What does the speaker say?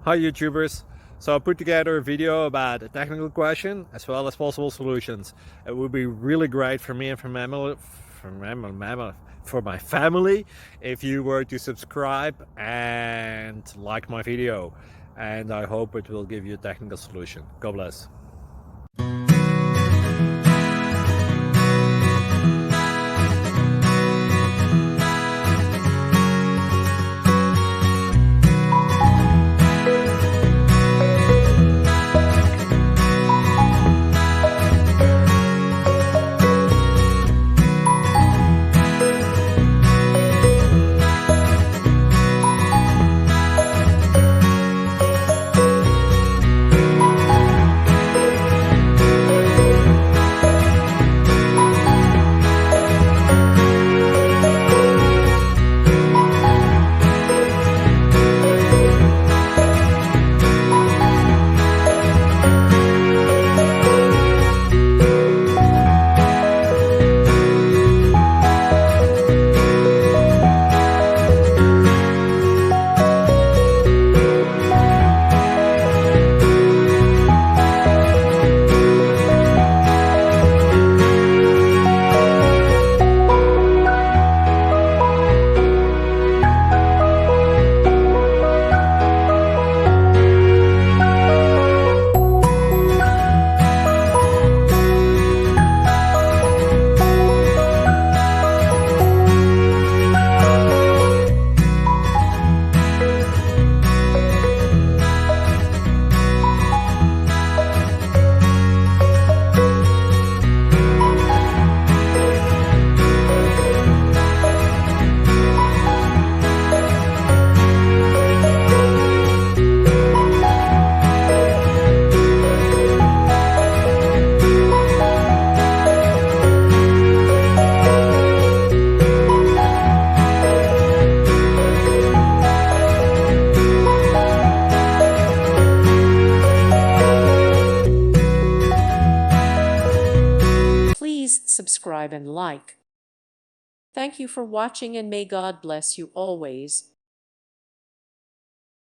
Hi YouTubers! So I put together a video about a technical question as well as possible solutions. It would be really great for me and for my family if you were to subscribe and like my video, and I hope it will give you a technical solution. God bless. Please subscribe and like. Thank you for watching, and may God bless you always.